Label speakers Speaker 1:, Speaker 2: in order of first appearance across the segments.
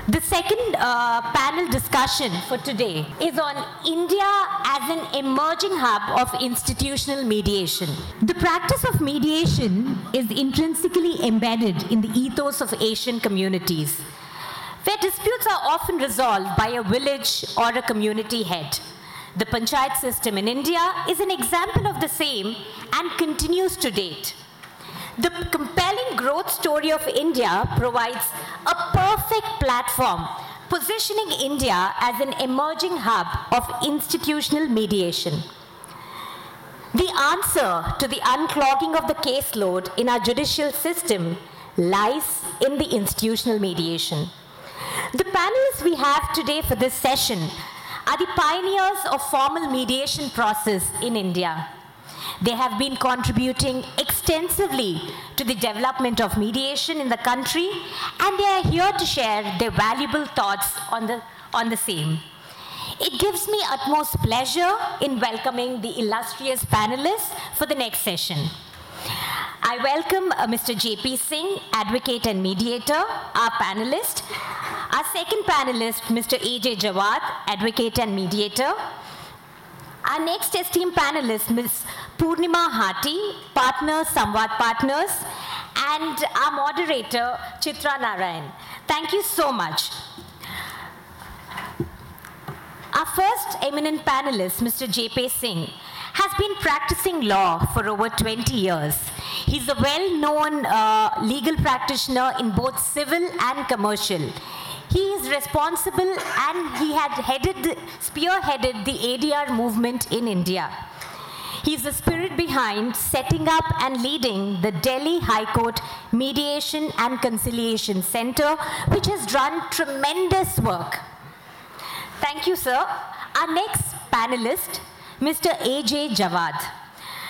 Speaker 1: The second panel discussion for today is on India as an emerging hub of institutional mediation. The practice of mediation is intrinsically embedded in the ethos of Asian communities, where disputes are often resolved by a village or a community head. The panchayat system in India is an example of the same and continues to date. The compelling growth story of India provides a perfect platform, positioning India as an emerging hub of institutional mediation. The answer to the unclogging of the caseload in our judicial system lies in the institutional mediation. The panelists we have today for this session are the pioneers of formal mediation process in India. They have been contributing extensively to the development of mediation in the country, and they are here to share their valuable thoughts on the same. It gives me utmost pleasure in welcoming the illustrious panelists for the next session. I welcome Mr. J.P. Sengh, Advocate and Mediator, our panelist. Our second panelist, Mr. A.J. Jawad, Advocate and Mediator. Our next esteemed panelist, Ms. Poornima Hatti, partner, Samvad Partners, and our moderator, Chitra Narayan. Thank you so much. Our first eminent panelist, Mr. J.P. Sengh, has been practicing law for over 20 years. He's a well-known legal practitioner in both civil and commercial. He is responsible and he had spearheaded the ADR movement in India. He's the spirit behind setting up and leading the Delhi High Court Mediation and Conciliation Center, which has done tremendous work. Thank you, sir. Our next panelist, Mr. A.J. Jawad.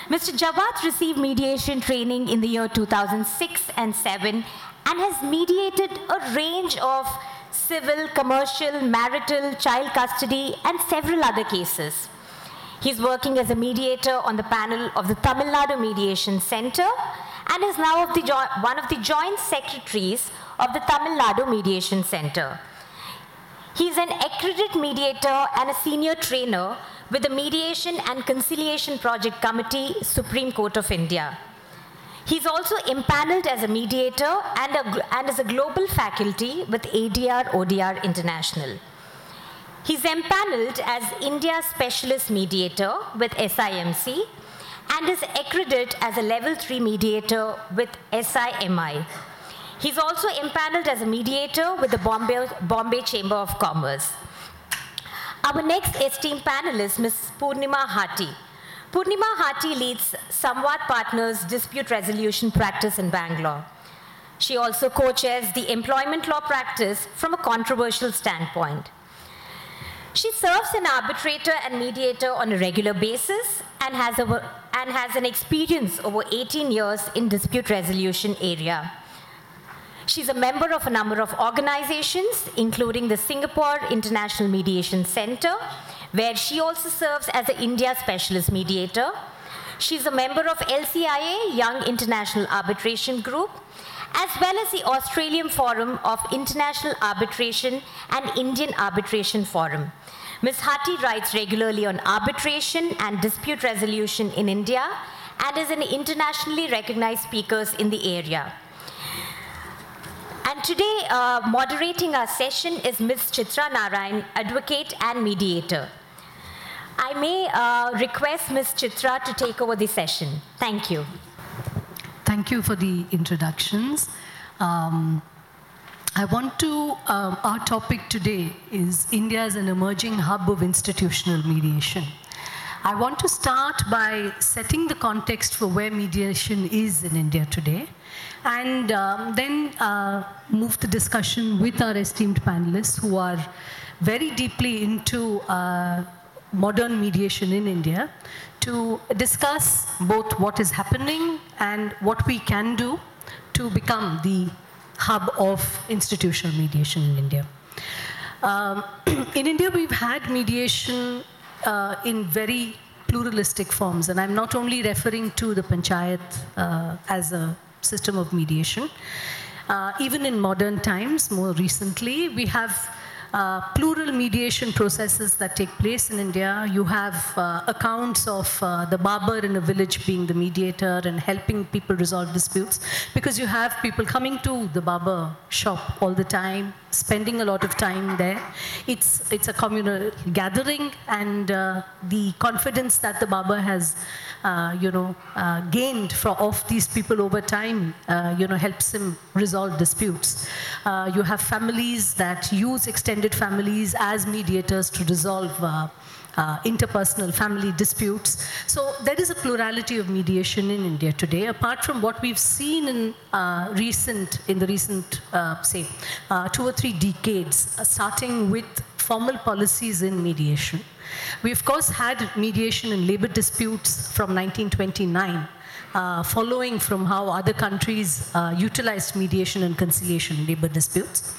Speaker 1: Mr. Jawad received mediation training in the year 2006 and 7 and has mediated a range of civil, commercial, marital, child custody, and several other cases. He's working as a mediator on the panel of the Tamil Nadu Mediation Center and is now one of the joint secretaries of the Tamil Nadu Mediation Center. He's an accredited mediator and a senior trainer with the Mediation and Conciliation Project Committee, Supreme Court of India. He's also empaneled as a mediator and as a global faculty with ADR ODR International. He's empaneled as India Specialist Mediator with SIMC and is accredited as a Level 3 Mediator with SIMI. He's also empaneled as a mediator with the Bombay Chamber of Commerce. Our next esteemed panelist, Ms. Poornima Hatti. Poornima Hatti leads Samvad Partners dispute resolution practice in Bangalore. She also co-chairs the employment law practice from a controversial standpoint. She serves an arbitrator and mediator on a regular basis and has an experience over 18 years in dispute resolution area. She's a member of a number of organizations, including the Singapore International Mediation Center, where she also serves as an India Specialist Mediator. She's a member of LCIA, Young International Arbitration Group, as well as the Australian Forum of International Arbitration and Indian Arbitration Forum. Ms. Hatti writes regularly on arbitration and dispute resolution in India and is an internationally recognized speaker in the area. And today, moderating our session is Ms. Chitra Narayan, Advocate and Mediator. I may request Ms. Chitra to take over the session. Thank you.
Speaker 2: Thank you for the introductions. I want to, our topic today is India as an emerging hub of institutional mediation. I want to start by setting the context for where mediation is in India today, and then move the discussion with our esteemed panelists who are very deeply into modern mediation in India to discuss both what is happening and what we can do to become the hub of institutional mediation in India. In India, we've had mediation in very pluralistic forms. And I'm not only referring to the panchayat as a system of mediation. Even in modern times, more recently, we have plural mediation processes that take place in India. You have accounts of the barber in a village being the mediator and helping people resolve disputes, because you have people coming to the barber shop all the time, spending a lot of time there. It's a communal gathering, and the confidence that the barber has gained of these people over time, helps him resolve disputes. You have families that use extended families as mediators to resolve interpersonal family disputes. So there is a plurality of mediation in India today, apart from what we've seen in the recent, say, 2 or 3 decades, starting with formal policies in mediation. We, of course, had mediation in labor disputes from 1929, following from how other countries utilized mediation and conciliation in labor disputes.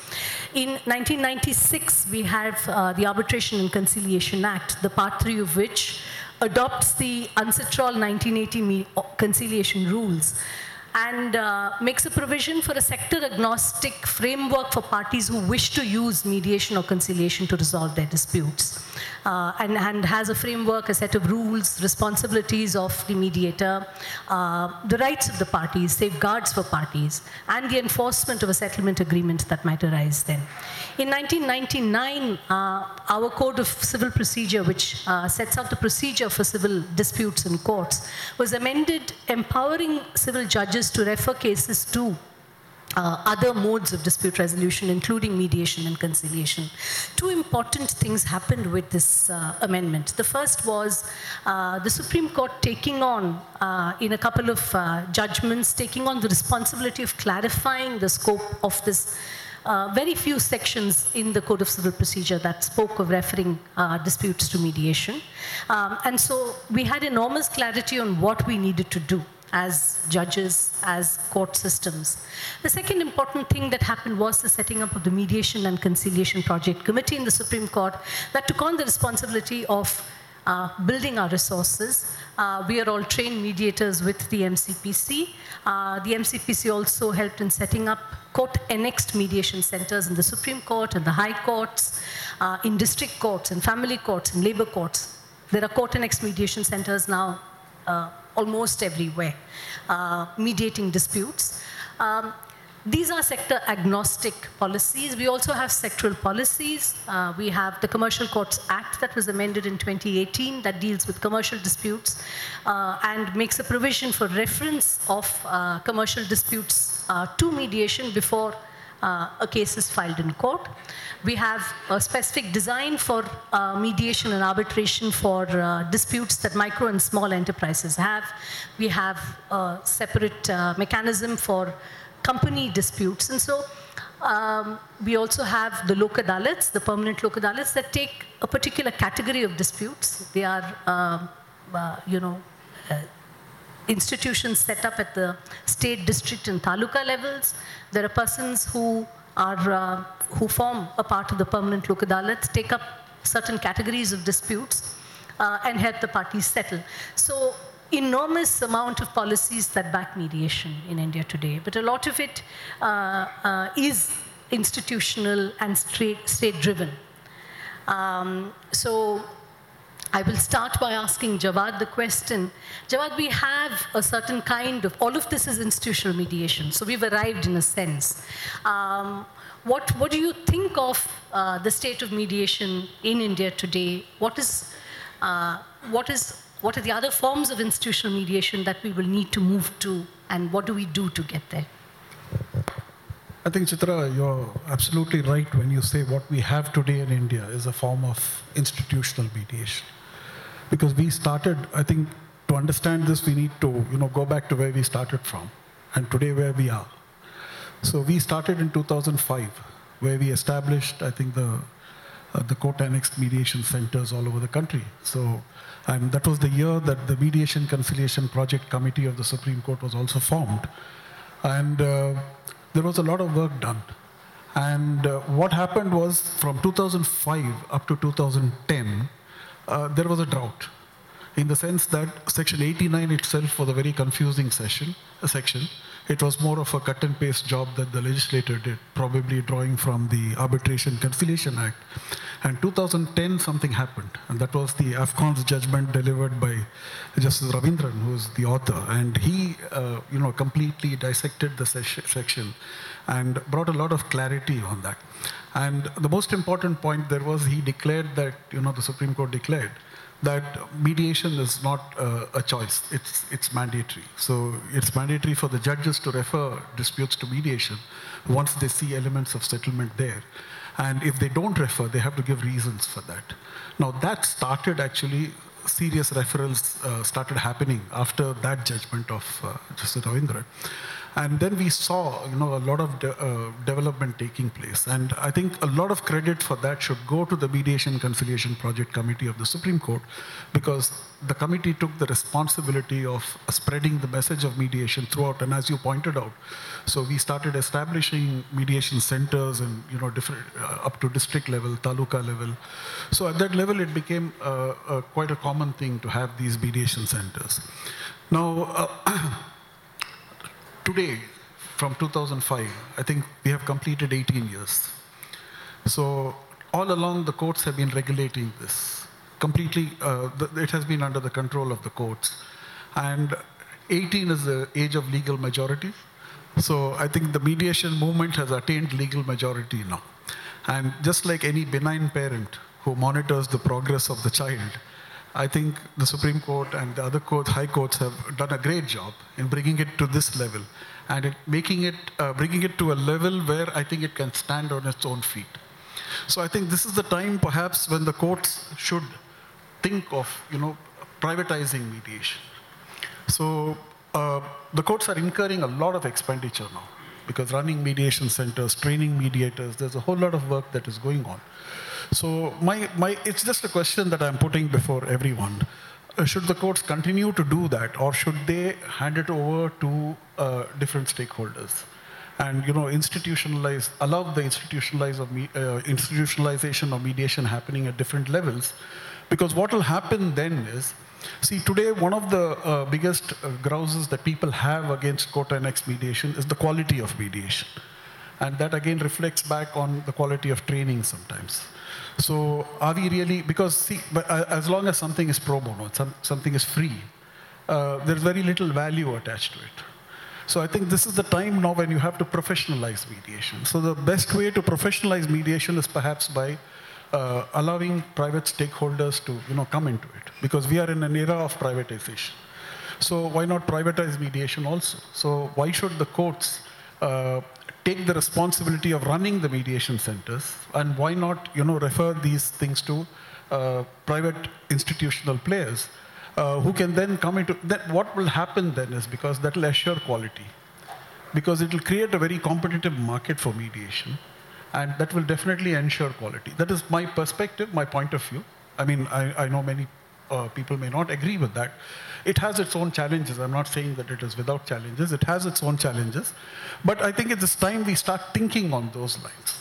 Speaker 2: In 1996, we have the Arbitration and Conciliation Act, the Part 3 of which adopts the UNCITRAL 1980 conciliation rules, and makes a provision for a sector-agnostic framework for parties who wish to use mediation or conciliation to resolve their disputes. And has a framework, a set of rules, responsibilities of the mediator, the rights of the parties, safeguards for parties, and the enforcement of a settlement agreement that might arise then. In 1999, our Code of Civil Procedure, which sets out the procedure for civil disputes in courts, was amended, empowering civil judges to refer cases to other modes of dispute resolution, including mediation and conciliation. 2 important things happened with this amendment. The first was the Supreme Court taking on, in a couple of judgments, taking on the responsibility of clarifying the scope of this very few sections in the Code of Civil Procedure that spoke of referring disputes to mediation. And so we had enormous clarity on what we needed to do as judges, as court systems. The second important thing that happened was the setting up of the Mediation and Conciliation Project Committee in the Supreme Court that took on the responsibility of building our resources. We are all trained mediators with the MCPC. The MCPC also helped in setting up court-annexed mediation centers in the Supreme Court and the High Courts, in district courts and family courts and labor courts. There are court-annexed mediation centers now almost everywhere, mediating disputes. These are sector-agnostic policies. We also have sectoral policies. We have the Commercial Courts Act that was amended in 2018 that deals with commercial disputes and makes a provision for reference of commercial disputes to mediation before a case is filed in court. We have a specific design for mediation and arbitration for disputes that micro and small enterprises have. We have a separate mechanism for company disputes. And so we also have the Lok Adalats, the permanent Lok Adalats, that take a particular category of disputes. They are, institutions set up at the state, district, and taluka levels. There are persons who are who form a part of the permanent Lok Adalats, take up certain categories of disputes, and help the parties settle. So, enormous amount of policies that back mediation in India today, but a lot of it is institutional and state-driven. So I will start by asking Jawad the question. Jawad, we have a certain kind of, all of this is institutional mediation, so we've arrived in a sense. What do you think of the state of mediation in India today? What are the other forms of institutional mediation that we will need to move to, and what do we do to get there?
Speaker 3: I think, Chitra, you're absolutely right when you say what we have today in India is a form of institutional mediation. Because we started, I think, to understand this, we need to go back to where we started from, and today where we are. So we started in 2005, where we established, I think, the court-annexed mediation centers all over the country. So, and that was the year that the Mediation Conciliation Project Committee of the Supreme Court was also formed. And there was a lot of work done. And what happened was, from 2005 up to 2010, there was a drought. in the sense that Section 89 itself was a very confusing section. It was more of a cut and paste job that the legislator did, probably drawing from the Arbitration Conciliation Act. And 2010, something happened, and that was the AFCON's judgment delivered by Justice Ravindran, who is the author. And he, completely dissected the section and brought a lot of clarity on that. And the most important point there was he declared that, the Supreme Court declared that mediation is not a choice, it's mandatory. So it's mandatory for the judges to refer disputes to mediation once they see elements of settlement there. And if they don't refer, they have to give reasons for that. Now that started actually, serious referrals started happening after that judgment of Justice Ravindran. And then we saw, a lot of development taking place. And I think a lot of credit for that should go to the Mediation Conciliation Project Committee of the Supreme Court, because the committee took the responsibility of spreading the message of mediation throughout. And as you pointed out, so we started establishing mediation centers and, different, up to district level, taluka level. So at that level, it became quite a common thing to have these mediation centers. Now, today, from 2005, I think we have completed 18 years. So all along, the courts have been regulating this. Completely, it has been under the control of the courts. And 18 is the age of legal majority. So I think the mediation movement has attained legal majority now. And just like any benign parent who monitors the progress of the child, I think the Supreme Court and the other high courts have done a great job in bringing it to this level and bringing it to a level where I think it can stand on its own feet. So I think this is the time perhaps when the courts should think of, privatizing mediation. So the courts are incurring a lot of expenditure now because running mediation centers, training mediators, there's a whole lot of work that is going on. So it's just a question that I'm putting before everyone. Should the courts continue to do that, or should they hand it over to different stakeholders and allow the institutionalization of mediation happening at different levels? Because what will happen then is, see, today one of the biggest grouses that people have against quota annex mediation is the quality of mediation. And that again reflects back on the quality of training sometimes. So are we really, because see, as long as something is pro bono, something is free, there's very little value attached to it. So I think this is the time now when you have to professionalize mediation. So the best way to professionalize mediation is perhaps by allowing private stakeholders to come into it, because we are in an era of privatization. So why not privatize mediation also? So why should the courts take the responsibility of running the mediation centers, and why not refer these things to private institutional players who can then come into that? What will happen then is, because that will assure quality, because it will create a very competitive market for mediation, and that will definitely ensure quality. That is my perspective, my point of view. I mean, I know many people may not agree with that. It has its own challenges. I'm not saying that it is without challenges. It has its own challenges. But I think it is time we start thinking on those lines.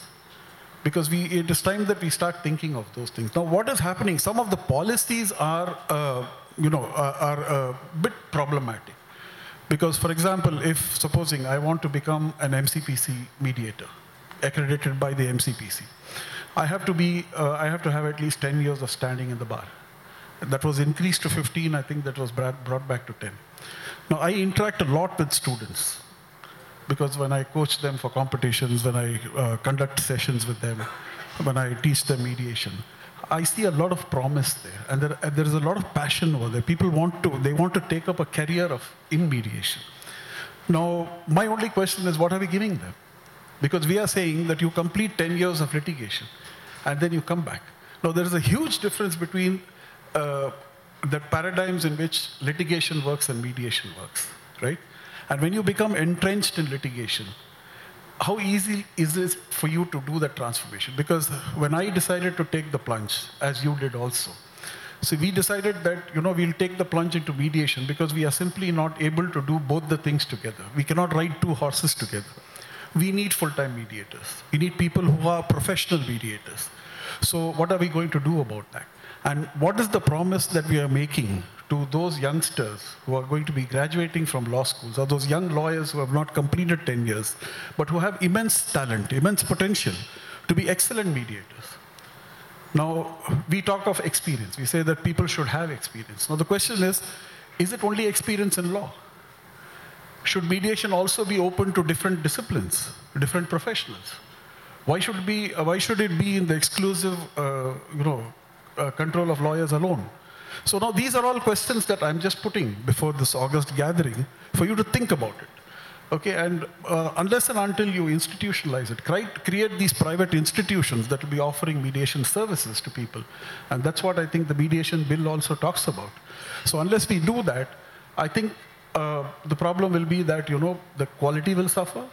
Speaker 3: Because it is time that we start thinking of those things. Now, what is happening? Some of the policies are a bit problematic. Because, for example, if supposing I want to become an MCPC mediator, accredited by the MCPC, I have to have at least 10 years of standing in the bar. That was increased to 15. I think that was brought back to 10. Now, I interact a lot with students, because when I coach them for competitions, when I conduct sessions with them, when I teach them mediation, I see a lot of promise there. And there is a lot of passion over there. People want to take up a career in mediation. Now, my only question is, what are we giving them? Because we are saying that you complete 10 years of litigation, and then you come back. Now, there is a huge difference between the paradigms in which litigation works and mediation works, right? And when you become entrenched in litigation, how easy is it for you to do that transformation? Because when I decided to take the plunge, as you did also, so we decided that, we'll take the plunge into mediation because we are simply not able to do both the things together. We cannot ride two horses together. We need full-time mediators. We need people who are professional mediators. So what are we going to do about that? And what is the promise that we are making to those youngsters who are going to be graduating from law schools, or those young lawyers who have not completed 10 years, but who have immense talent, immense potential to be excellent mediators. Now, we talk of experience. We say that people should have experience. Now, the question is it only experience in law? Should mediation also be open to different disciplines, different professionals? Why should it be in the exclusive control of lawyers alone? So now these are all questions that I'm just putting before this August gathering for you to think about it. Okay, and unless and until you institutionalize it, create these private institutions that will be offering mediation services to people. And that's what I think the mediation bill also talks about. So unless we do that, I think the problem will be that, the quality will suffer,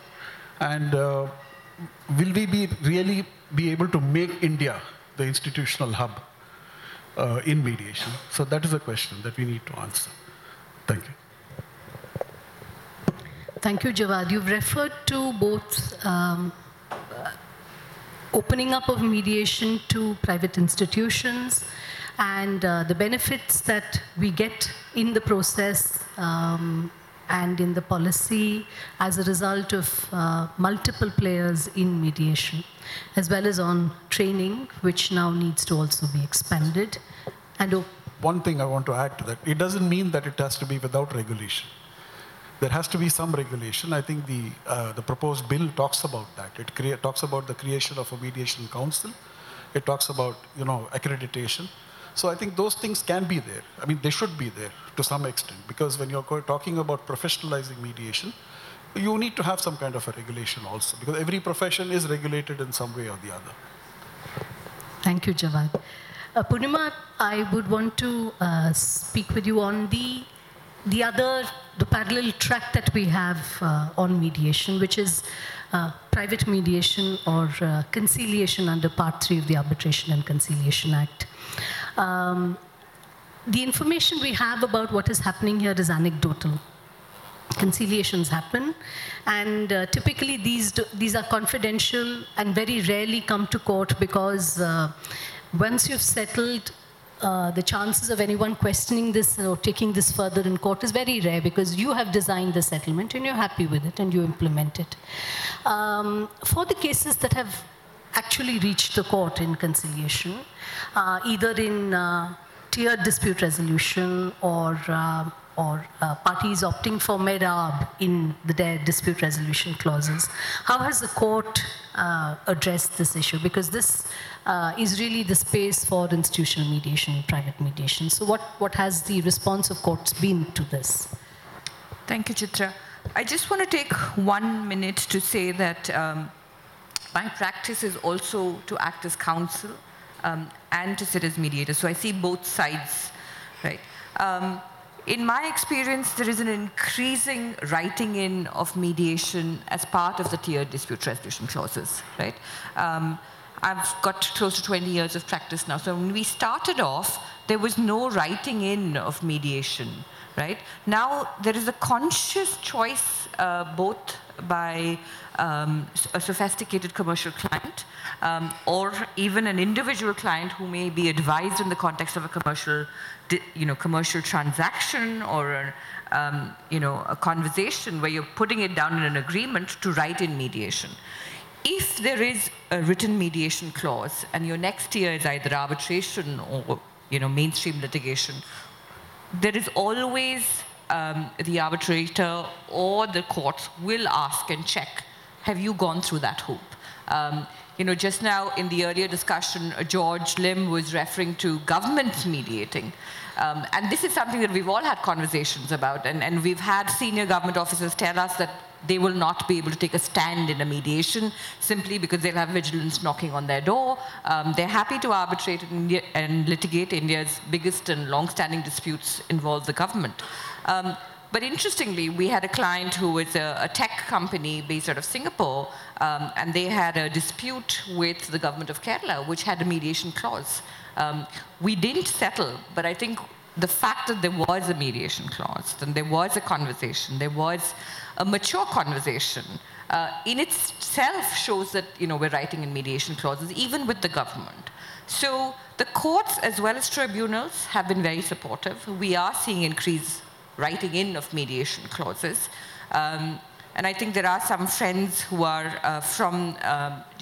Speaker 3: and will we really be able to make India the institutional hub in mediation? So that is a question that we need to answer. Thank you.
Speaker 2: Thank you, Jawad. You've referred to both opening up of mediation to private institutions and the benefits that we get in the process and in the policy as a result of multiple players in mediation, as well as on training, which now needs to also be expanded. And
Speaker 3: one thing I want to add to that, it doesn't mean that it has to be without regulation. There has to be some regulation. I think the proposed bill talks about that. It talks about the creation of a mediation council. It talks about, accreditation. So I think those things can be there. I mean, they should be there to some extent, because when you're talking about professionalizing mediation, you need to have some kind of a regulation also, because every profession is regulated in some way or the other.
Speaker 2: Thank you, Jawad. Poornima, I would want to speak with you on the parallel track that we have on mediation, which is private mediation or conciliation under Part 3 of the Arbitration and Conciliation Act. The information we have about what is happening here is anecdotal. Conciliations happen, and typically these are confidential and very rarely come to court, because once you've settled, the chances of anyone questioning this or taking this further in court is very rare, because you have designed the settlement and you're happy with it and you implement it. For the cases that have actually reached the court in conciliation, either in tiered dispute resolution or parties opting for MEDAB in their dispute resolution clauses, how has the court addressed this issue? Because this is really the space for institutional mediation, private mediation. So what has the response of courts been to this?
Speaker 4: Thank you, Chitra. I just want to take 1 minute to say that my practice is also to act as counsel and to sit as mediator. So I see both sides, right? In my experience, there is an increasing writing in of mediation as part of the tiered dispute resolution clauses, right? I've got close to 20 years of practice now. So when we started off, there was no writing in of mediation, right? Now, there is a conscious choice both by a sophisticated commercial client or even an individual client who may be advised in the context of a commercial transaction or a conversation where you're putting it down in an agreement to write in mediation. If there is a written mediation clause and your next tier is either arbitration or mainstream litigation, there is always the arbitrator or the courts will ask and check, have you gone through that hoop? Just now in the earlier discussion, George Lim was referring to government mediating. And this is something that we've all had conversations about. And we've had senior government officers tell us that they will not be able to take a stand in a mediation simply because they'll have vigilance knocking on their door. They're happy to arbitrate and litigate. India's biggest and long-standing disputes involve the government. But interestingly, we had a client who was a tech company based out of Singapore, and they had a dispute with the government of Kerala, which had a mediation clause. We didn't settle, but I think the fact that there was a mediation clause, and there was a conversation, there was a mature conversation, in itself shows that we're writing in mediation clauses, even with the government. So the courts as well as tribunals have been very supportive. We are seeing increased writing in of mediation clauses. And I think there are some friends who are from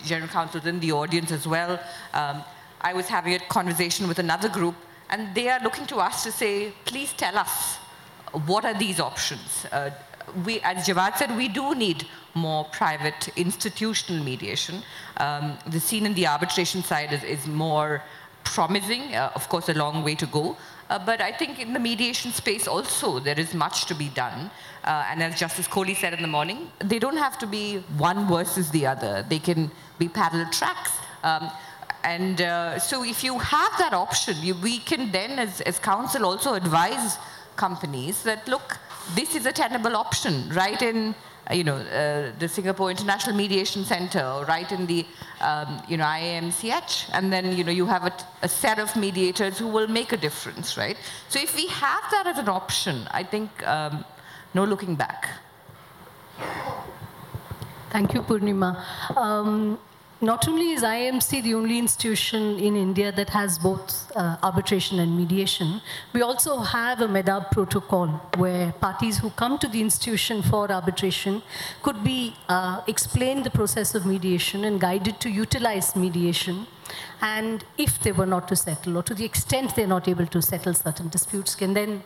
Speaker 4: general counsels in the audience as well. I was having a conversation with another group, and they are looking to us to say, please tell us, what are these options? As Jawad said, we do need more private institutional mediation. The scene in the arbitration side is more promising, of course, a long way to go. But I think in the mediation space also, there is much to be done. And as Justice Kohli said in the morning, they don't have to be one versus the other. They can be parallel tracks. So if you have that option, we can then, as counsel, also advise companies that, look, this is a tenable option, right in the Singapore International Mediation Center, or right in the IAMCH, and then you have a set of mediators who will make a difference, right? So if we have that as an option, I think no looking back.
Speaker 2: Thank you, Poornima. Not only is IAMC the only institution in India that has both arbitration and mediation, we also have a MEDAB protocol where parties who come to the institution for arbitration could be explained the process of mediation and guided to utilize mediation. And if they were not to settle, or to the extent they're not able to settle certain disputes, can then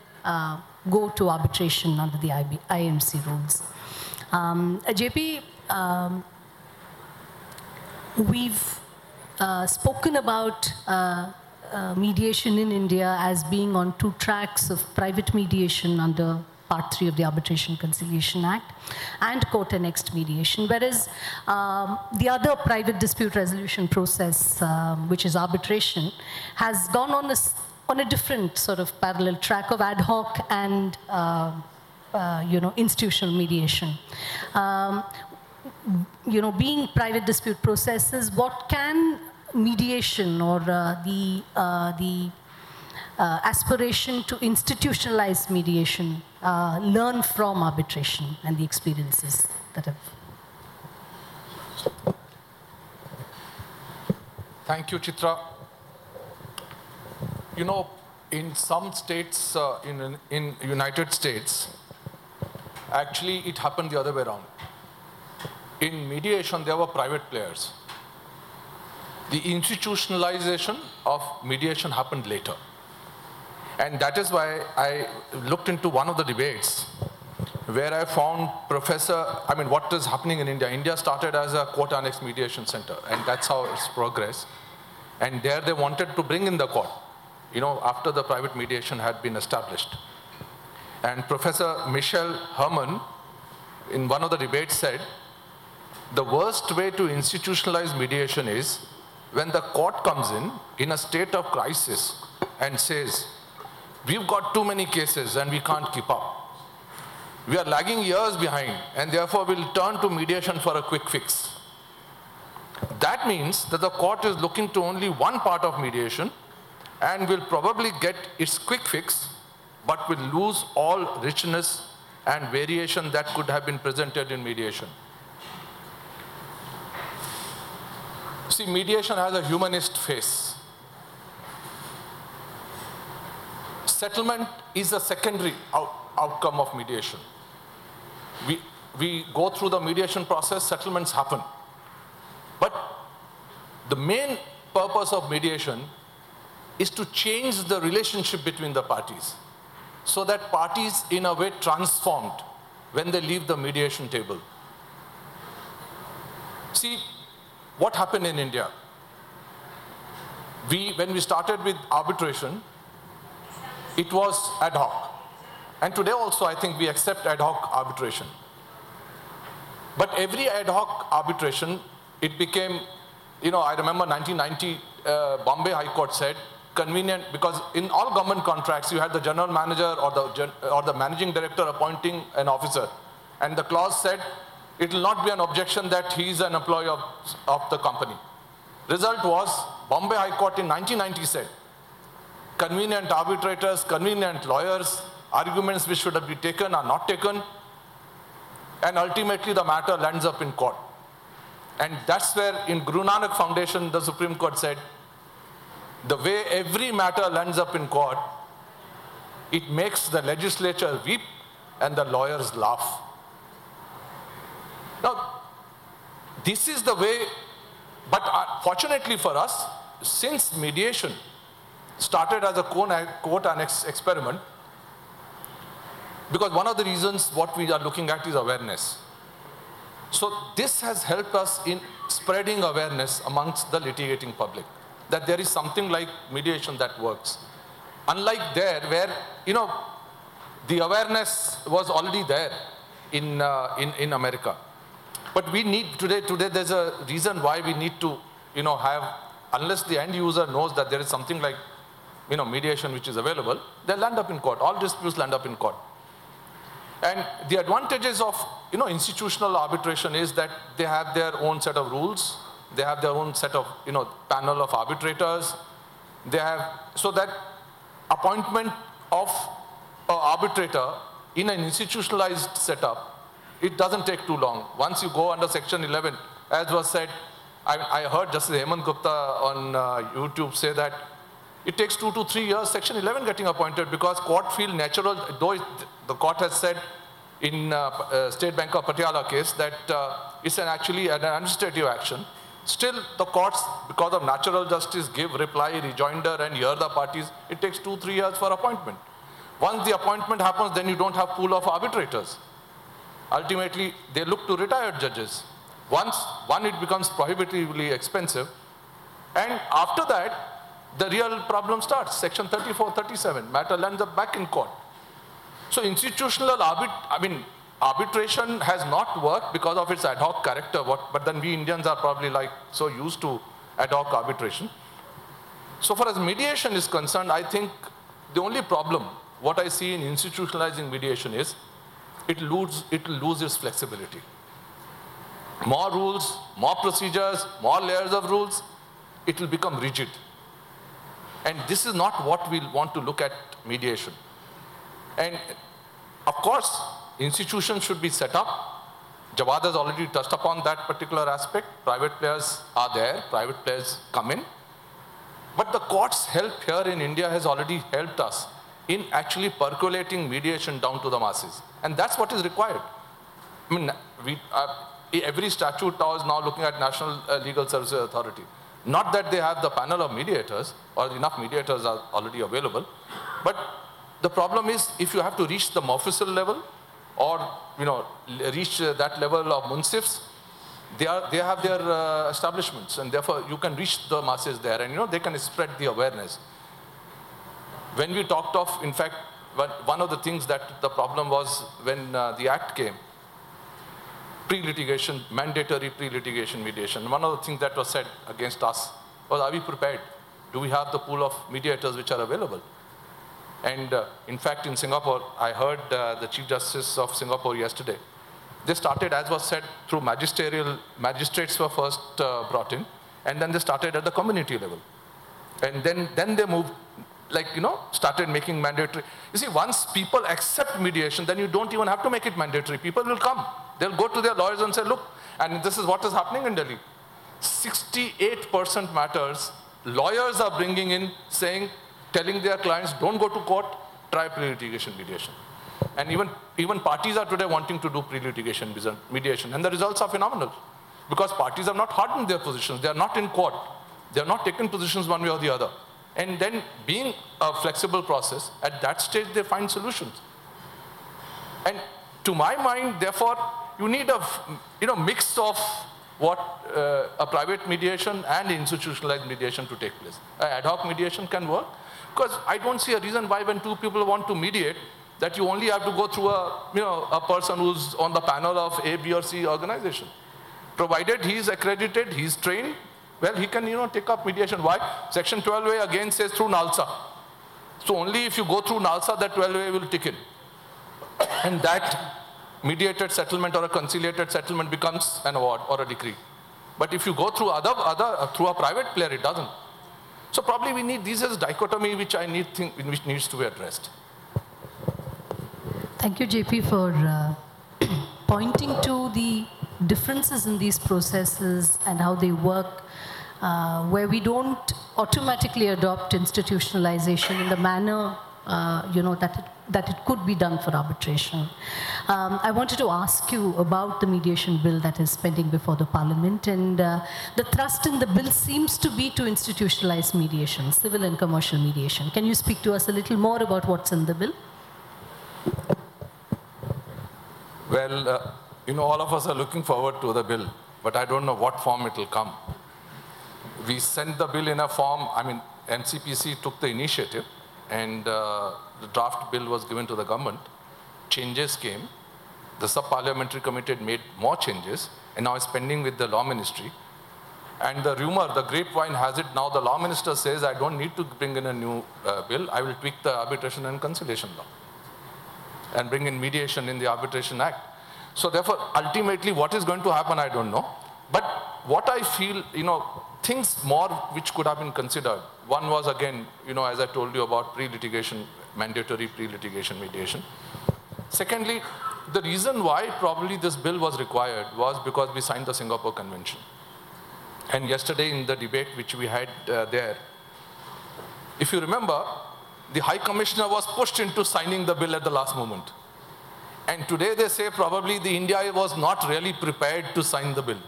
Speaker 2: go to arbitration under the IAMC rules. JP, we've spoken about mediation in India as being on two tracks of private mediation under Part 3 of the Arbitration Conciliation Act and court-annexed mediation, whereas the other private dispute resolution process, which is arbitration, has gone on a different sort of parallel track of ad hoc and institutional mediation. Being private dispute processes, what can mediation or the aspiration to institutionalize mediation learn from arbitration and the experiences that have?
Speaker 5: Thank you, Chitra. In some states in United States, actually it happened the other way around. In mediation, there were private players. The institutionalization of mediation happened later. And that is why I looked into one of the debates where I found what is happening in India. India started as a court-annexed mediation center, and that's how it's progressed. And there they wanted to bring in the court, after the private mediation had been established. And Professor Michel Herman, in one of the debates, said, the worst way to institutionalize mediation is when the court comes in a state of crisis and says, we've got too many cases and we can't keep up. We are lagging years behind, and therefore we'll turn to mediation for a quick fix. That means that the court is looking to only one part of mediation and will probably get its quick fix, but will lose all richness and variation that could have been presented in mediation. See, mediation has a humanist face. Settlement is a secondary outcome of mediation. We go through the mediation process, settlements happen. But the main purpose of mediation is to change the relationship between the parties, so that parties in a way transformed when they leave the mediation table. See, what happened in India? When we started with arbitration, it was ad hoc. And today also, I think we accept ad hoc arbitration. But every ad hoc arbitration, it became, I remember 1990, Bombay High Court said, convenient, because in all government contracts, you had the general manager or the managing director appointing an officer. And the clause said, it will not be an objection that he is an employee of the company. Result was, Bombay High Court in 1990 said, convenient arbitrators, convenient lawyers, arguments which should have been taken are not taken, and ultimately the matter lands up in court. And that's where in Guru Nanak Foundation, the Supreme Court said, the way every matter lands up in court, it makes the legislature weep and the lawyers laugh. Now, this is the way, but fortunately for us, since mediation started as a court annex experiment, because one of the reasons what we are looking at is awareness. So this has helped us in spreading awareness amongst the litigating public, that there is something like mediation that works. Unlike there, where, the awareness was already there in America. But we need, today there's a reason why we need to, have, unless the end user knows that there is something like, mediation which is available, they'll land up in court. All disputes land up in court. And the advantages of, institutional arbitration is that they have their own set of rules. They have their own set of, panel of arbitrators. They have, so that appointment of an arbitrator in an institutionalized setup, it doesn't take too long. Once you go under Section 11, as was said, I heard Justice Hemant Gupta on YouTube say that it takes 2 to 3 years, Section 11 getting appointed, because court feel natural, though the court has said in State Bank of Patiala case that it's actually an administrative action. Still, the courts, because of natural justice, give reply, rejoinder, and hear the parties. It takes 2 to 3 years for appointment. Once the appointment happens, then you don't have pool of arbitrators. Ultimately, they look to retired judges. Once, it becomes prohibitively expensive. And after that, the real problem starts. Section 34, 37, matter lands up back in court. So institutional arbitration has not worked because of its ad hoc character, but then we Indians are probably so used to ad hoc arbitration. So far as mediation is concerned, I think the only problem, what I see in institutionalizing mediation is, it will lose its flexibility. More rules, more procedures, more layers of rules, it will become rigid. And this is not what we want to look at mediation. And of course, institutions should be set up. Jawad has already touched upon that particular aspect. Private players are there, private players come in. But the court's help here in India has already helped us in actually percolating mediation down to the masses. And that's what is required. Every statute is now looking at National Legal Services Authority. Not that they have the panel of mediators, or enough mediators are already available, but the problem is if you have to reach the Mofussil level, or reach that level of munsifs, they have their establishments, and therefore you can reach the masses there, and they can spread the awareness. When we talked of, in fact, one of the things that the problem was when the Act came, pre-litigation, mandatory pre-litigation mediation. One of the things that was said against us was, are we prepared? Do we have the pool of mediators which are available? And in fact, in Singapore, I heard the Chief Justice of Singapore yesterday. They started, as was said, through magistrates were first brought in, and then they started at the community level. And then they moved, started making mandatory. You see, once people accept mediation, then you don't even have to make it mandatory. People will come. They'll go to their lawyers and say, look, and this is what is happening in Delhi. 68% matters, lawyers are bringing in saying, telling their clients, don't go to court, try pre-litigation mediation. And even parties are today wanting to do pre-litigation mediation, and the results are phenomenal. Because parties have not hardened their positions. They are not in court. They are not taken positions one way or the other. And then being a flexible process, at that stage they find solutions. And to my mind, therefore, you need a mix of what a private mediation and institutionalized mediation to take place. Ad hoc mediation can work, because I don't see a reason why when two people want to mediate, that you only have to go through a person who's on the panel of A, B, or C organization. Provided he is accredited, he is trained, well, he can take up mediation. Why? Section 12A again says through NALSA. So only if you go through NALSA, that 12A will tick in. And that mediated settlement or a conciliated settlement becomes an award or a decree. But if you go through through a private player, it doesn't. So probably we need this as dichotomy, which which needs to be addressed.
Speaker 2: Thank you, JP, for pointing to the differences in these processes and how they work where we don't automatically adopt institutionalization in the manner that it could be done for arbitration. I wanted to ask you about the mediation bill that is pending before the Parliament, and the thrust in the bill seems to be to institutionalize mediation, civil and commercial mediation. Can you speak to us a little more about what's in the bill?
Speaker 5: Well, all of us are looking forward to the bill, but I don't know what form it will come. We sent the bill in a form, NCPC took the initiative, and the draft bill was given to the government. Changes came. The sub-parliamentary committee made more changes, and now it's pending with the law ministry. And the rumor, the grapevine has it now, the law minister says, I don't need to bring in a new bill. I will tweak the arbitration and conciliation law and bring in mediation in the Arbitration Act. So therefore, ultimately, what is going to happen, I don't know. But what I feel, things more which could have been considered. One was, again, as I told you about pre-litigation, mandatory pre-litigation mediation. Secondly, the reason why probably this bill was required was because we signed the Singapore Convention. And yesterday in the debate which we had there, if you remember, the High Commissioner was pushed into signing the bill at the last moment. And today they say probably the India was not really prepared to sign the bill.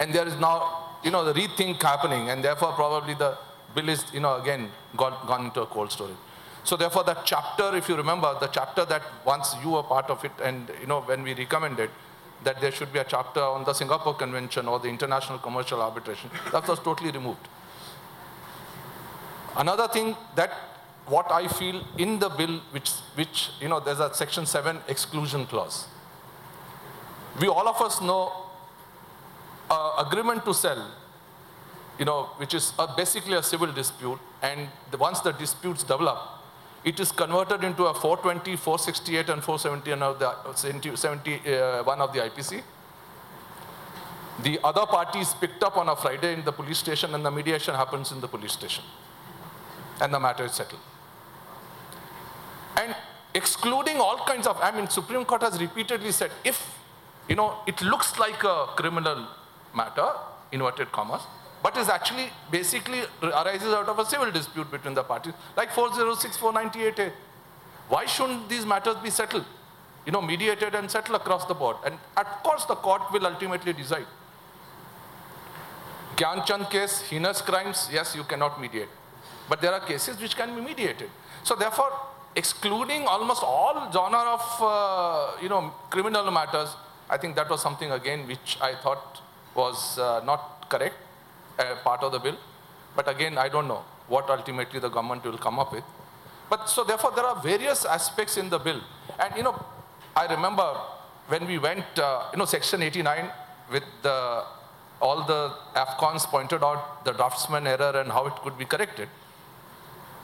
Speaker 5: And there is now, the rethink happening, and therefore probably the bill is, again, gone into a cold storage. So therefore that chapter, if you remember, the chapter that once you were part of it, and when we recommended that there should be a chapter on the Singapore Convention or the International Commercial Arbitration, that was totally removed. Another thing that what I feel in the bill, which there's a Section 7 exclusion clause. We all of us know agreement to sell, which is basically a civil dispute, and once the disputes develop, it is converted into a 420, 468, and 471 of the IPC. The other party is picked up on a Friday in the police station, and the mediation happens in the police station, and the matter is settled. And excluding all kinds of, Supreme Court has repeatedly said, if, it looks like a criminal matter, inverted commas, but is actually basically arises out of a civil dispute between the parties, like 406, 498A. Why shouldn't these matters be settled? Mediated and settled across the board. And of course, the court will ultimately decide. Gyan Chand case, heinous crimes, yes, you cannot mediate. But there are cases which can be mediated. So therefore, excluding almost all genre of, criminal matters, I think that was something, again, which I thought was not correct, part of the bill. But again, I don't know what ultimately the government will come up with. But so therefore, there are various aspects in the bill. And, I remember when we went, Section 89 with all the AFCONs pointed out the draftsman error and how it could be corrected.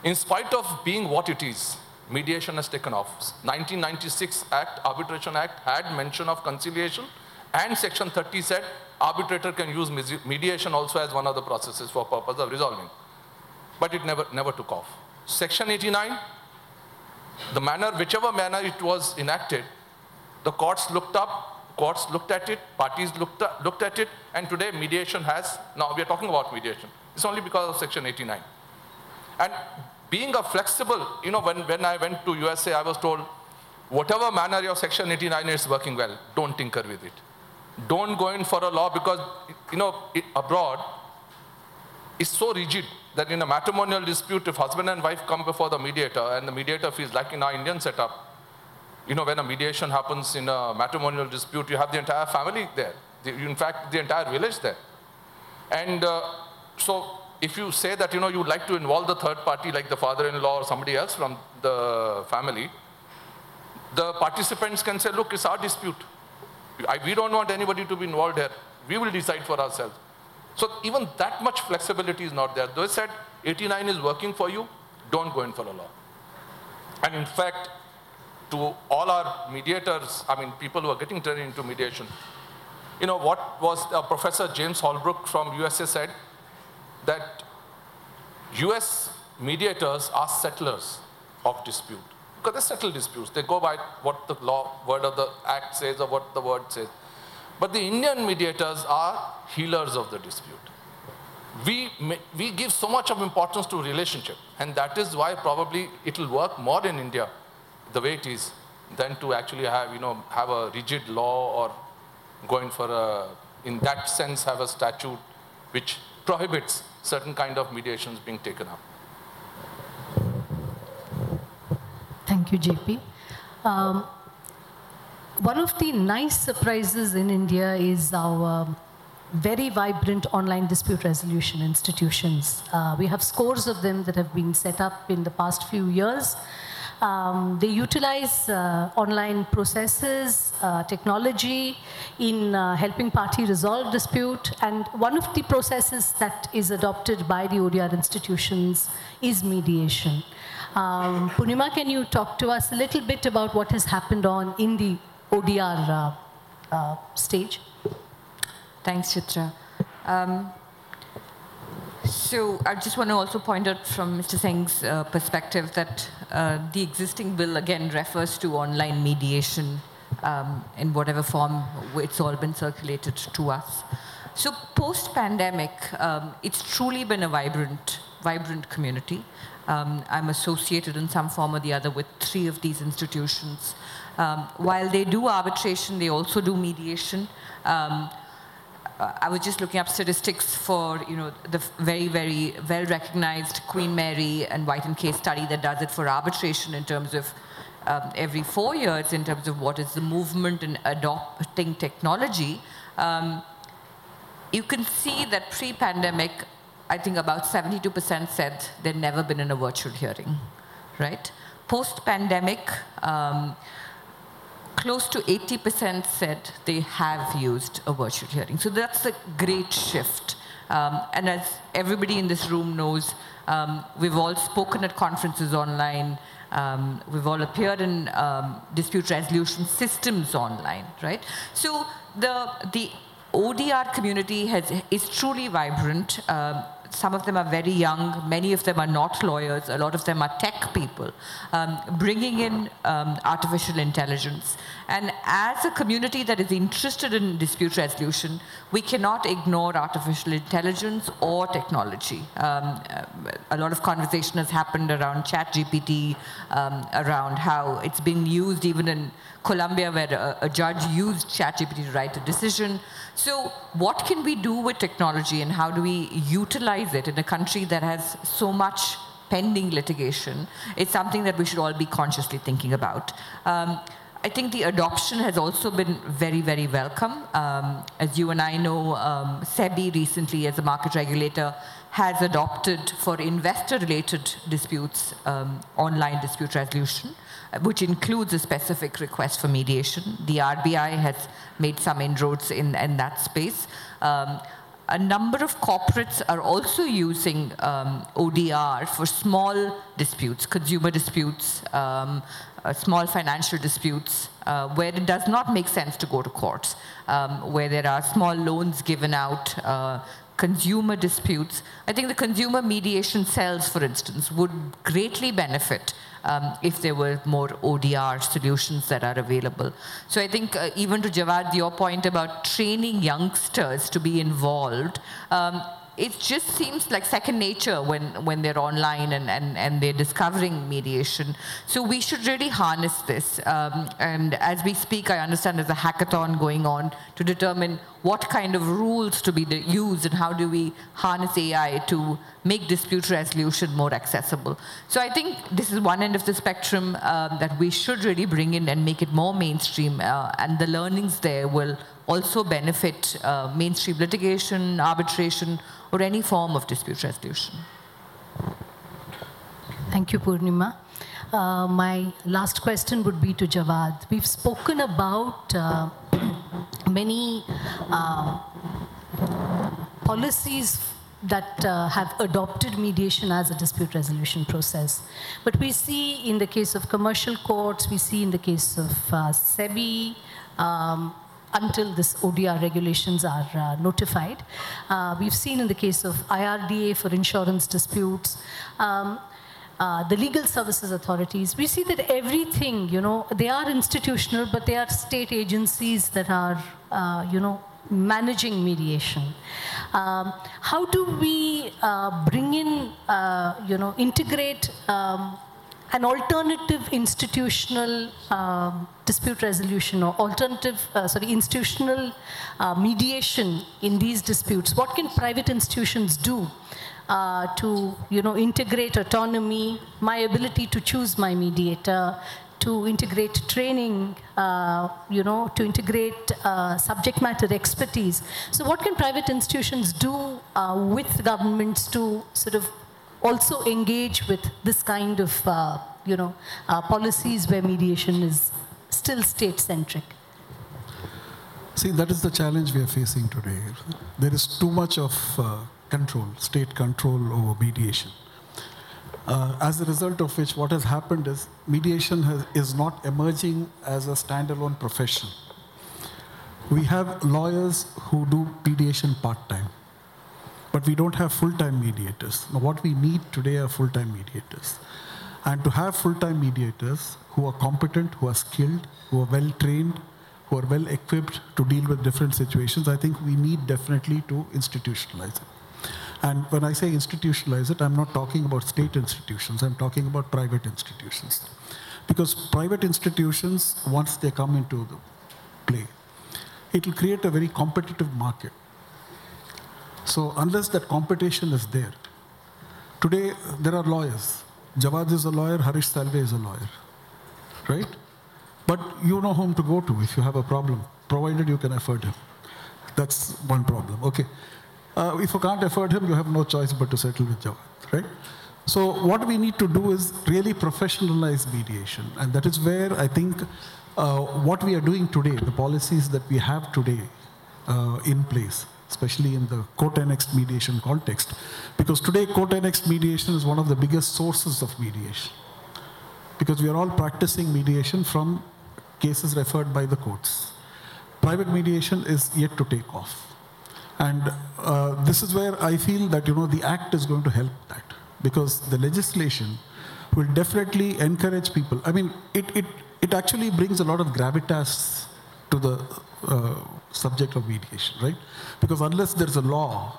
Speaker 5: In spite of being what it is, mediation has taken off. 1996 Act, Arbitration Act had mention of conciliation, and Section 30 said arbitrator can use mediation also as one of the processes for purpose of resolving. But it never took off. Section 89, whichever manner it was enacted, the courts looked at it, parties looked at it, and today mediation has, now we are talking about mediation. It's only because of Section 89. And being a flexible, when I went to USA, I was told, whatever manner your Section 89 is working well, don't tinker with it. Don't go in for a law because, abroad, it's so rigid that in a matrimonial dispute, if husband and wife come before the mediator, and the mediator feels like in our Indian setup, when a mediation happens in a matrimonial dispute, you have the entire family there. In fact, the entire village there. And so if you say that, you would like to involve the third party, like the father-in-law or somebody else from the family, the participants can say, look, it's our dispute. We don't want anybody to be involved here. We will decide for ourselves. So even that much flexibility is not there. They said 89 is working for you, don't go in for a law. And in fact, to all our mediators, people who are getting trained into mediation, what was Professor James Holbrook from USA said, that US mediators are settlers of dispute. Because they settle disputes. They go by what the word of the act says or what the word says. But the Indian mediators are healers of the dispute. we give so much of importance to relationship, and that is why probably it will work more in India the way it is than to actually have, have a rigid law or going for in that sense, have a statute which prohibits certain kind of mediations being taken up.
Speaker 2: Thank you, JP. One of the nice surprises in India is our very vibrant online dispute resolution institutions. We have scores of them that have been set up in the past few years. They utilize online processes, technology in helping party resolve dispute. And one of the processes that is adopted by the ODR institutions is mediation. Poornima, can you talk to us a little bit about what has happened in the ODR stage?
Speaker 4: Thanks, Chitra. So I just want to also point out from Mr. Sengh's perspective that the existing bill again refers to online mediation in whatever form it's all been circulated to us. So post-pandemic, it's truly been a vibrant community. I'm associated in some form or the other with 3 of these institutions. While they do arbitration, they also do mediation. I was just looking up statistics for the very, very well-recognized Queen Mary and White and Case study that does it for arbitration in terms of every 4 years in terms of what is the movement in adopting technology. You can see that pre-pandemic, I think about 72% said they'd never been in a virtual hearing, right? Post-pandemic, close to 80% said they have used a virtual hearing. So that's a great shift. And as everybody in this room knows, we've all spoken at conferences online. We've all appeared in dispute resolution systems online, right? So the ODR community is truly vibrant. Some of them are very young. Many of them are not lawyers. A lot of them are tech people, bringing in artificial intelligence. And as a community that is interested in dispute resolution, we cannot ignore artificial intelligence or technology. A lot of conversation has happened around ChatGPT, around how it's being used even in Colombia, where a judge used ChatGPT to write a decision. So what can we do with technology, and how do we utilize it in a country that has so much pending litigation? It's something that we should all be consciously thinking about. I think the adoption has also been very, very welcome. As you and I know, SEBI recently, as a market regulator, has adopted for investor-related disputes online dispute resolution, which includes a specific request for mediation. The RBI has made some inroads in that space. A number of corporates are also using ODR for small disputes, consumer disputes, small financial disputes, where it does not make sense to go to courts, where there are small loans given out, consumer disputes. I think the consumer mediation cells, for instance, would greatly benefit if there were more ODR solutions that are available. So I think even to Jawad, your point about training youngsters to be involved, it just seems like second nature when they're online and they're discovering mediation. So we should really harness this. And as we speak, I understand there's a hackathon going on to determine what kind of rules to be used and how do we harness AI to make dispute resolution more accessible. So I think this is one end of the spectrum that we should really bring in and make it more mainstream. And the learnings there will also benefit mainstream litigation, arbitration, or any form of dispute resolution.
Speaker 2: Thank you, Poornima. My last question would be to Jawad. We've spoken about many policies that have adopted mediation as a dispute resolution process. But we see in the case of commercial courts, we see in the case of SEBI, until this ODR regulations are notified. We've seen in the case of IRDA for insurance disputes, the legal services authorities, we see that everything, they are institutional, but they are state agencies that are, managing mediation. How do we bring in, integrate an alternative institutional dispute resolution or institutional mediation in these disputes? What can private institutions do to, integrate autonomy, my ability to choose my mediator, to integrate training, to integrate subject matter expertise? So what can private institutions do with governments to sort of also engage with this kind of, policies where mediation is still state-centric?
Speaker 3: See, that is the challenge we are facing today. There is too much of control, state control over mediation. As a result of which, what has happened is mediation is not emerging as a standalone profession. We have lawyers who do mediation part-time, but we don't have full-time mediators. Now, what we need today are full-time mediators. And to have full-time mediators who are competent, who are skilled, who are well-trained, who are well-equipped to deal with different situations, I think we need definitely to institutionalize it. And when I say institutionalize it, I'm not talking about state institutions, I'm talking about private institutions. Because private institutions, once they come into the play, it will create a very competitive market. So unless that competition is there, today there are lawyers. Jawad is a lawyer, Harish Salve is a lawyer, right? But you know whom to go to if you have a problem, provided you can afford him. That's one problem, okay. If you can't afford him, you have no choice but to settle with Jawad, right? So what we need to do is really professionalize mediation. And that is where I think what we are doing today, the policies that we have today in place, especially in the court-annexed mediation context, because today court-annexed mediation is one of the biggest sources of mediation. Because we are all practicing mediation from cases referred by the courts. Private mediation is yet to take off. And this is where I feel that, the Act is going to help that. Because the legislation will definitely encourage people. I mean, it actually brings a lot of gravitas to the subject of mediation, right? Because unless there's a law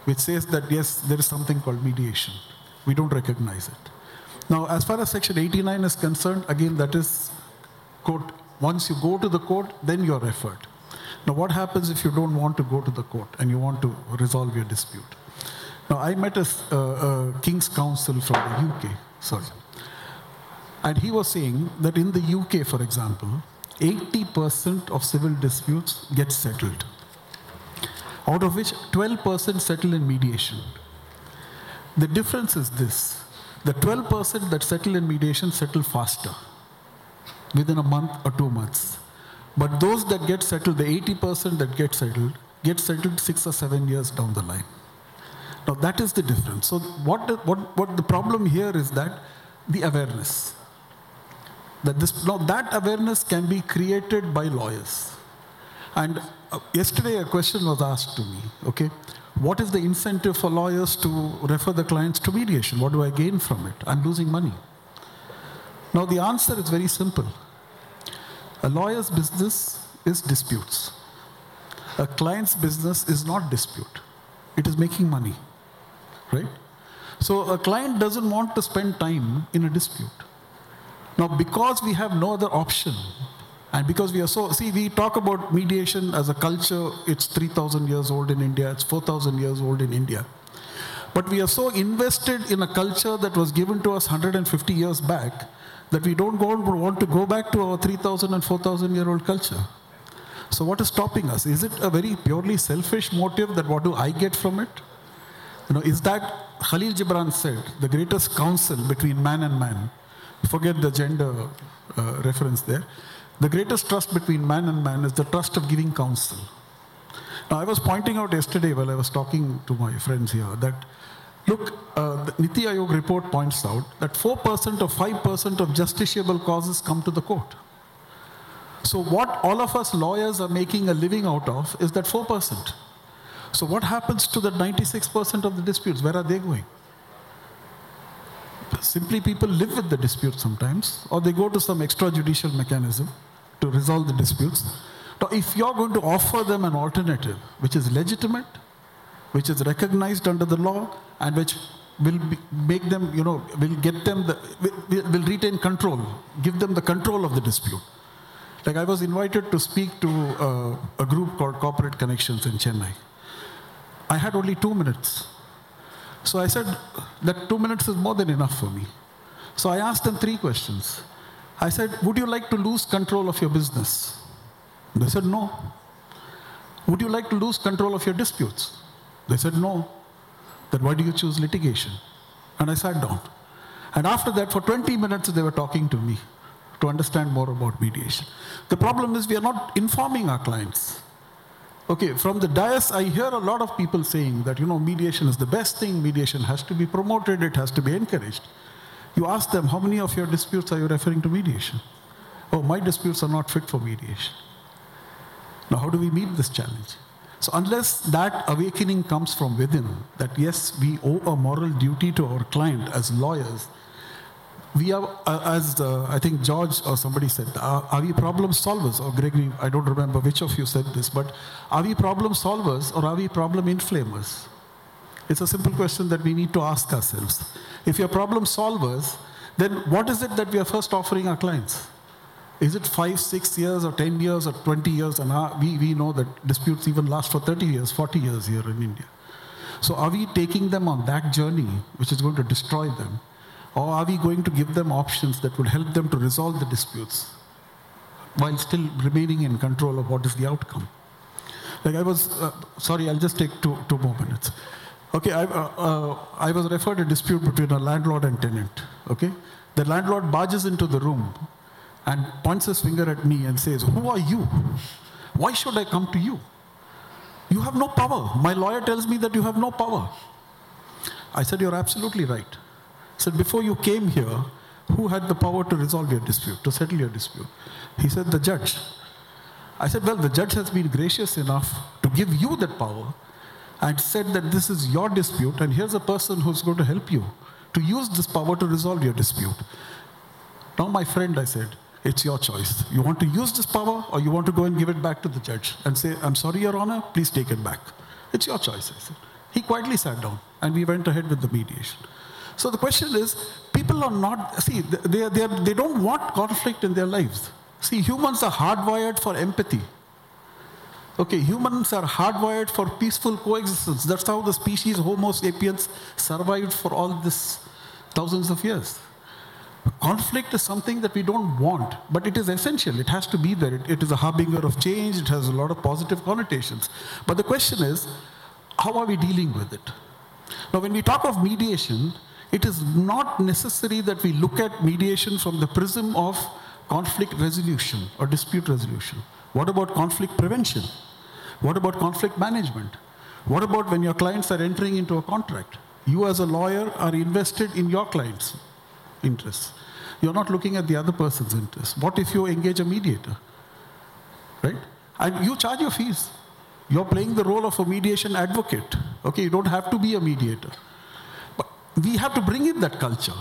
Speaker 3: which says that, yes, there is something called mediation, we don't recognize it. Now, as far as Section 89 is concerned, again, that is court. Once you go to the court, then you're referred. Now, what happens if you don't want to go to the court and you want to resolve your dispute? Now, I met a King's Counsel from the UK, and he was saying that in the UK, for example, 80% of civil disputes get settled, out of which 12% settle in mediation. The difference is this: the 12% that settle in mediation settle faster, within a month or 2 months. But those that get settled, the 80% that get settled 6 or 7 years down the line. Now that is the difference. So what the problem here is that the awareness. That awareness can be created by lawyers. And yesterday a question was asked to me, okay, what is the incentive for lawyers to refer the clients to mediation? What do I gain from it? I'm losing money. Now the answer is very simple. A lawyer's business is disputes. A client's business is not dispute. It is making money, right? So a client doesn't want to spend time in a dispute. Now, because we have no other option, and because we are we talk about mediation as a culture, it's 3,000 years old in India, it's 4,000 years old in India. But we are so invested in a culture that was given to us 150 years back that we don't want to go back to our 3,000 and 4,000-year-old culture. So what is stopping us? Is it a very purely selfish motive that what do I get from it? Is that Khalil Gibran said, the greatest counsel between man and man, forget the gender reference there, the greatest trust between man and man is the trust of giving counsel. Now, I was pointing out yesterday while I was talking to my friends here that, look, the Niti Aayog report points out that 4% or 5% of justiciable causes come to the court. So what all of us lawyers are making a living out of is that 4%. So what happens to the 96% of the disputes? Where are they going? Simply people live with the dispute sometimes, or they go to some extrajudicial mechanism to resolve the disputes. Now, if you're going to offer them an alternative, which is legitimate, which is recognized under the law and which will make them, will get them, will retain control, give them the control of the dispute. Like I was invited to speak to a group called Corporate Connections in Chennai. I had only 2 minutes. So I said that 2 minutes is more than enough for me. So I asked them 3 questions. I said, would you like to lose control of your business? They said, no. Would you like to lose control of your disputes? They said, no. Then why do you choose litigation? And I sat down. And after that, for 20 minutes, they were talking to me to understand more about mediation. The problem is we are not informing our clients. Okay, from the dais, I hear a lot of people saying that, mediation is the best thing, mediation has to be promoted, it has to be encouraged. You ask them, how many of your disputes are you referring to mediation? Oh, my disputes are not fit for mediation. Now, how do we meet this challenge? So unless that awakening comes from within, that yes, we owe a moral duty to our client as lawyers, we are, as I think George or somebody said, are we problem solvers? Or Gregory, I don't remember which of you said this, but are we problem solvers or are we problem inflamers? It's a simple question that we need to ask ourselves. If you're problem solvers, then what is it that we are first offering our clients? Is it 5, 6 years or 10 years or 20 years? And we know that disputes even last for 30 years, 40 years here in India. So are we taking them on that journey, which is going to destroy them? Or are we going to give them options that will help them to resolve the disputes while still remaining in control of what is the outcome? Like I was, sorry, I'll just take two more minutes. Okay, I was referred a dispute between a landlord and tenant, okay? The landlord barges into the room and points his finger at me and says, who are you? Why should I come to you? You have no power. My lawyer tells me that you have no power. I said, you're absolutely right. I said, before you came here, who had the power to resolve your dispute, to settle your dispute? He said, the judge. I said, well, the judge has been gracious enough to give you that power and said that this is your dispute and here's a person who's going to help you to use this power to resolve your dispute. Now, my friend, I said, it's your choice. You want to use this power or you want to go and give it back to the judge and say, I'm sorry, Your Honor, please take it back. It's your choice, I said. He quietly sat down and we went ahead with the mediation. So the question is, people are not, see, they don't want conflict in their lives. See, humans are hardwired for empathy. Okay, humans are hardwired for peaceful coexistence. That's how the species Homo sapiens survived for all this thousands of years. Conflict is something that we don't want, but it is essential. It has to be there. It is a harbinger of change. It has a lot of positive connotations. But the question is, how are we dealing with it? Now, when we talk of mediation, it is not necessary that we look at mediation from the prism of conflict resolution or dispute resolution. What about conflict prevention? What about conflict management? What about when your clients are entering into a contract? You as a lawyer are invested in your client's interests. You're not looking at the other person's interests. What if you engage a mediator? Right? And you charge your fees. You're playing the role of a mediation advocate. Okay, you don't have to be a mediator. But we have to bring in that culture.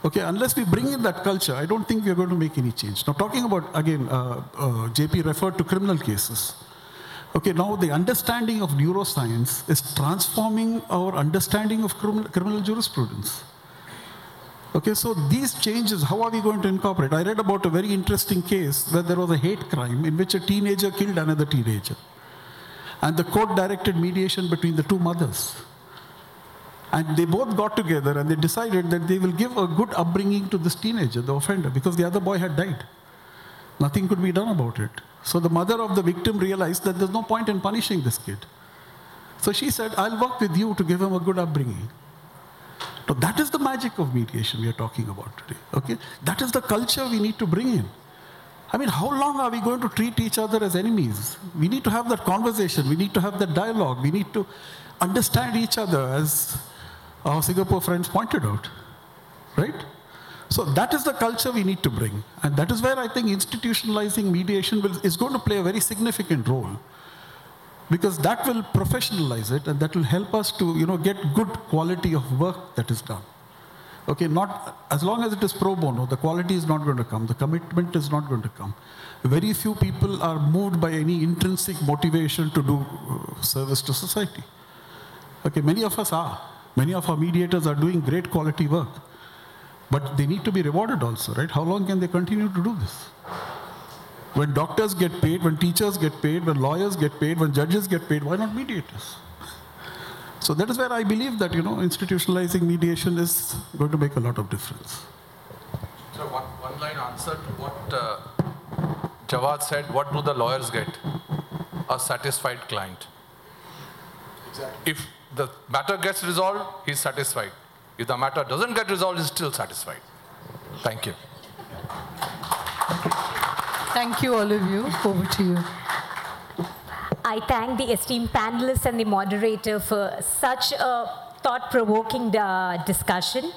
Speaker 3: Okay, unless we bring in that culture, I don't think we're going to make any change. Now, talking about, again, JP referred to criminal cases. Okay, now the understanding of neuroscience is transforming our understanding of criminal jurisprudence. Okay, so these changes, how are we going to incorporate? I read about a very interesting case where there was a hate crime in which a teenager killed another teenager. And the court directed mediation between the two mothers. And they both got together and they decided that they will give a good upbringing to this teenager, the offender, because the other boy had died. Nothing could be done about it. So the mother of the victim realized that there's no point in punishing this kid. So she said, I'll work with you to give him a good upbringing. Now that is the magic of mediation we are talking about today. Okay? That is the culture we need to bring in. I mean, how long are we going to treat each other as enemies? We need to have that conversation. We need to have that dialogue. We need to understand each other, as our Singapore friends pointed out. Right? So that is the culture we need to bring. And that is where I think institutionalizing mediation is going to play a very significant role. Because that will professionalize it and that will help us to get good quality of work that is done. Okay, not as long as it is pro bono, the quality is not going to come, the commitment is not going to come. Very few people are moved by any intrinsic motivation to do service to society. Okay, many of us are. Many of our mediators are doing great quality work. But they need to be rewarded also, right? How long can they continue to do this? When doctors get paid, when teachers get paid, when lawyers get paid, when judges get paid, why not mediators? So that is where I believe that, institutionalizing mediation is going to make a lot of difference.
Speaker 5: So one line answer to what Jawad said, what do the lawyers get? A satisfied client. Exactly. If the matter gets resolved, he's satisfied. If the matter doesn't get resolved, he's still satisfied. Thank you.
Speaker 2: Thank you, all of you. Over to you.
Speaker 1: I thank the esteemed panelists and the moderator for such a thought-provoking discussion.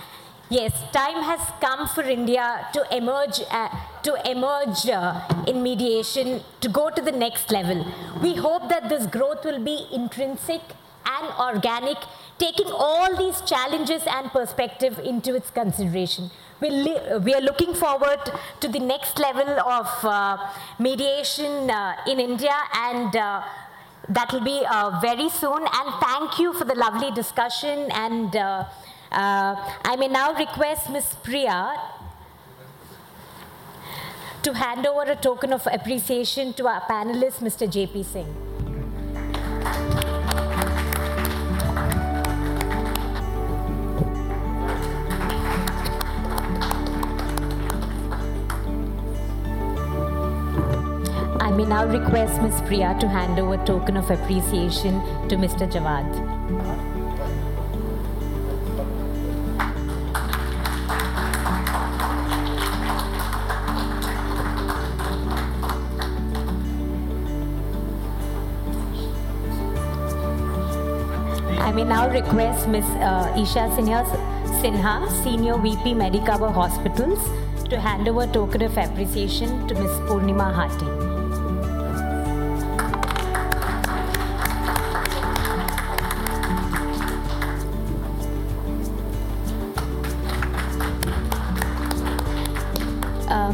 Speaker 1: Yes, time has come for India to emerge in mediation, to go to the next level. We hope that this growth will be intrinsic and organic, taking all these challenges and perspective into its consideration. We are looking forward to the next level of mediation in India, and that will be very soon. And thank you for the lovely discussion. And I may now request Ms. Priya to hand over a token of appreciation to our panelist, Mr. J.P. Singh. I may now request Ms. Priya to hand over a token of appreciation to Mr. Jawad. I may now request Ms. Isha Sinha, Senior VP Medicover Hospitals, to hand over a token of appreciation to Ms. Poornima Hatti.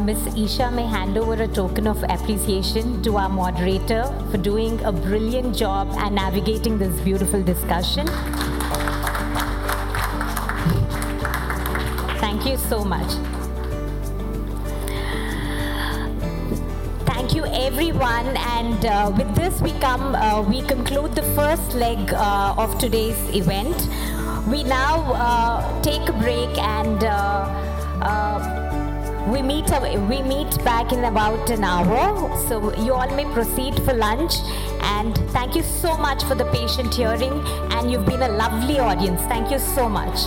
Speaker 1: Ms. Isha may hand over a token of appreciation to our moderator for doing a brilliant job and navigating this beautiful discussion. Thank you so much. Thank you, everyone. And with this, we conclude the first leg of today's event. We now take a break and we meet back in about an hour. So you all may proceed for lunch. And thank you so much for the patient hearing. And you've been a lovely audience. Thank you so much.